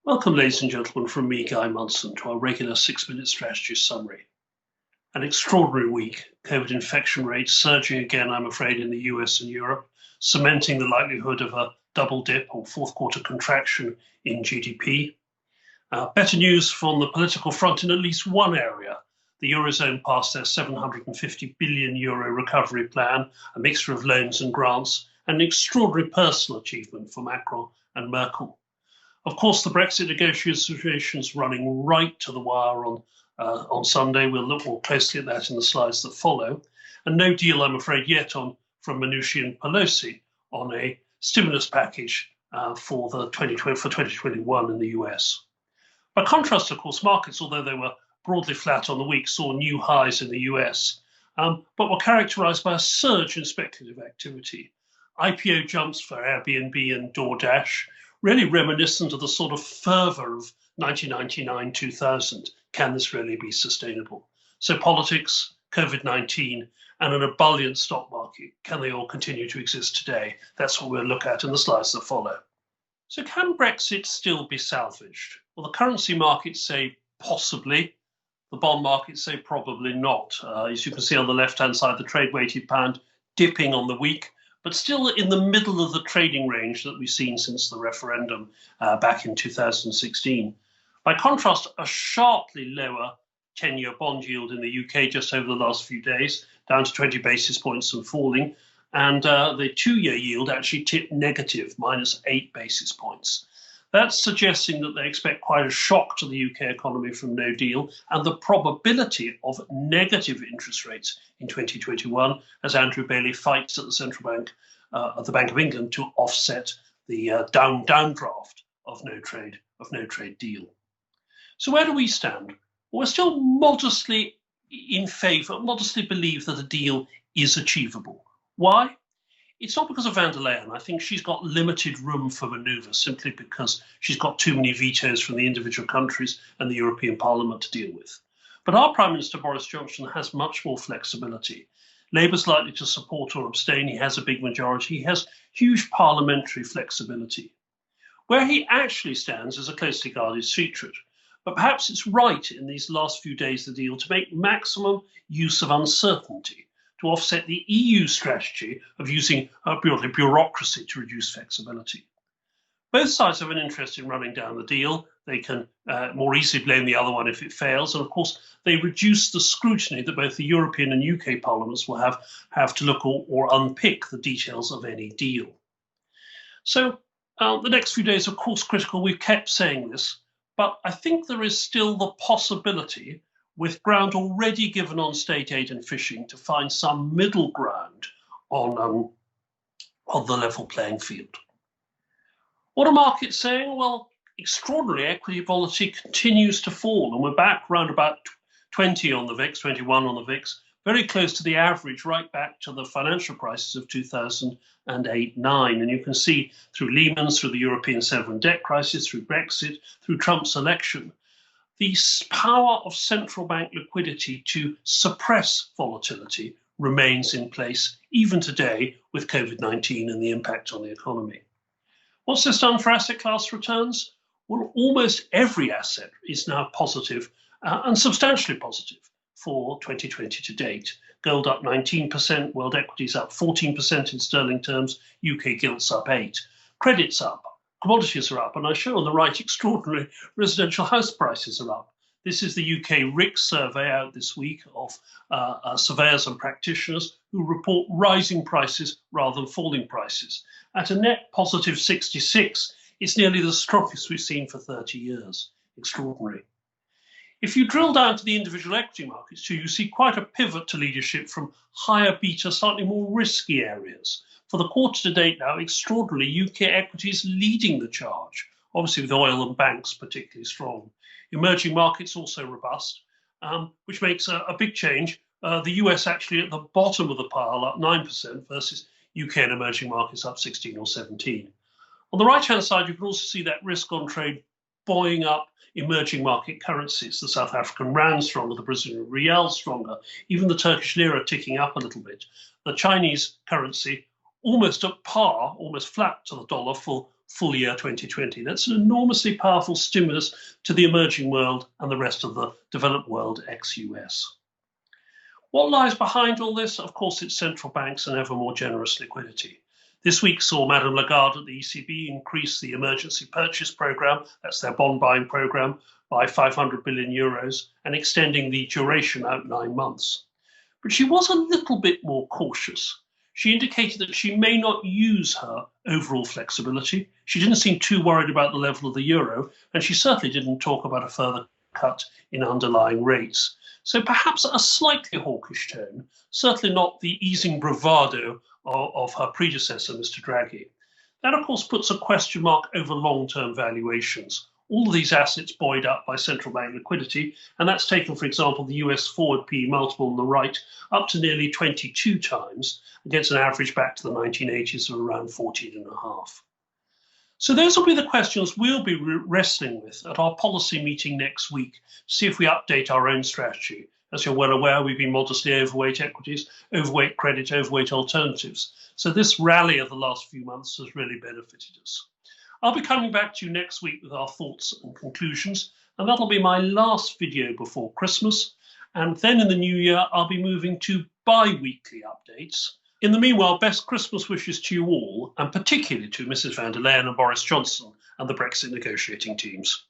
Welcome, ladies and gentlemen, from me, Guy Munson, to our regular 6-minute strategy summary. An extraordinary week. COVID infection rates surging again, I'm afraid, in the US and Europe, cementing the likelihood of a double dip or fourth quarter contraction in GDP. Better news from the political front in at least one area. The Eurozone passed their €750 billion recovery plan, a mixture of loans and grants, an extraordinary personal achievement for Macron and Merkel. Of course, the Brexit negotiations running right to the wire on Sunday. We'll look more closely at that in the slides that follow. And no deal, I'm afraid, yet from Mnuchin and Pelosi on a stimulus package for 2021 in the US. By contrast, of course, markets, although they were broadly flat on the week, saw new highs in the US, but were characterized by a surge in speculative activity. IPO jumps for Airbnb and DoorDash, really reminiscent of the sort of fervor of 1999-2000. Can this really be sustainable? So politics, COVID-19, and an ebullient stock market, can they all continue to exist today? That's what we'll look at in the slides that follow. So can Brexit still be salvaged? Well, the currency markets say possibly. The bond markets say probably not. As you can see on the left-hand side, the trade-weighted pound dipping on the week, but still in the middle of the trading range that we've seen since the referendum back in 2016. By contrast, a sharply lower 10-year bond yield in the UK just over the last few days, down to 20 basis points and falling. And the 2-year yield actually tipped negative, -8 basis points. That's suggesting that they expect quite a shock to the UK economy from no deal and the probability of negative interest rates in 2021 as Andrew Bailey fights at the central bank, at the Bank of England, to offset the downdraft of no trade deal. So where do we stand? Well, we're still modestly in favour, modestly believe that a deal is achievable. Why? It's not because of van der Leyen. I think she's got limited room for manoeuvre simply because she's got too many vetoes from the individual countries and the European Parliament to deal with. But our Prime Minister, Boris Johnson, has much more flexibility. Labour's likely to support or abstain. He has a big majority. He has huge parliamentary flexibility. Where he actually stands is a closely guarded secret. But perhaps it's right in these last few days of the deal to make maximum use of uncertainty, to offset the EU strategy of using bureaucracy to reduce flexibility. Both sides have an interest in running down the deal. They can more easily blame the other one if it fails. And of course, they reduce the scrutiny that both the European and UK parliaments will have to look or unpick the details of any deal. So the next few days, of course, critical. We've kept saying this, but I think there is still the possibility, with ground already given on state aid and fishing, to find some middle ground on the level playing field. What are markets saying? Well, extraordinary equity volatility continues to fall, and we're back around about 20 on the VIX, 21 on the VIX, very close to the average, right back to the financial crisis of 2008-9. And you can see through Lehman's, through the European sovereign debt crisis, through Brexit, through Trump's election, the power of central bank liquidity to suppress volatility remains in place even today with COVID-19 and the impact on the economy. What's this done for asset class returns? Well, almost every asset is now positive and substantially positive for 2020 to date. Gold up 19%, world equities up 14% in sterling terms, UK gilts up 8%, credit's up. Commodities are up, and I show on the right extraordinary residential house prices are up. This is the UK RICS survey out this week of surveyors and practitioners who report rising prices rather than falling prices. At a net positive 66, it's nearly the strongest we've seen for 30 years. Extraordinary. If you drill down to the individual equity markets too, you see quite a pivot to leadership from higher beta, slightly more risky areas. For the quarter to date now, extraordinarily, UK equities leading the charge, obviously with oil and banks particularly strong. Emerging markets also robust, which makes a big change. The US actually at the bottom of the pile, up 9% versus UK and emerging markets up 16 or 17. On the right-hand side, you can also see that risk on trade buoying up emerging market currencies. The South African rand stronger, the Brazilian real stronger, even the Turkish lira ticking up a little bit. The Chinese currency almost at par, almost flat to the dollar for full year 2020. That's an enormously powerful stimulus to the emerging world and the rest of the developed world ex-US. What lies behind all this? Of course, it's central banks and ever more generous liquidity. This week saw Madame Lagarde at the ECB increase the emergency purchase programme, that's their bond buying programme, by 500 billion euros and extending the duration out 9 months. But she was a little bit more cautious. She indicated that she may not use her overall flexibility. She didn't seem too worried about the level of the euro, and she certainly didn't talk about a further cut in underlying rates. So perhaps a slightly hawkish tone, certainly not the easing bravado of her predecessor, Mr. Draghi. That, of course, puts a question mark over long-term valuations. All of these assets buoyed up by central bank liquidity, and that's taken, for example, the US forward PE multiple on the right up to nearly 22 times, against an average back to the 1980s of around 14.5. So those will be the questions we'll be wrestling with at our policy meeting next week, to see if we update our own strategy. As you're well aware, we've been modestly overweight equities, overweight credit, overweight alternatives. So this rally of the last few months has really benefited us. I'll be coming back to you next week with our thoughts and conclusions, and that'll be my last video before Christmas. And then in the new year, I'll be moving to bi-weekly updates. In the meanwhile, best Christmas wishes to you all, and particularly to Mrs. van der Leyen and Boris Johnson and the Brexit negotiating teams.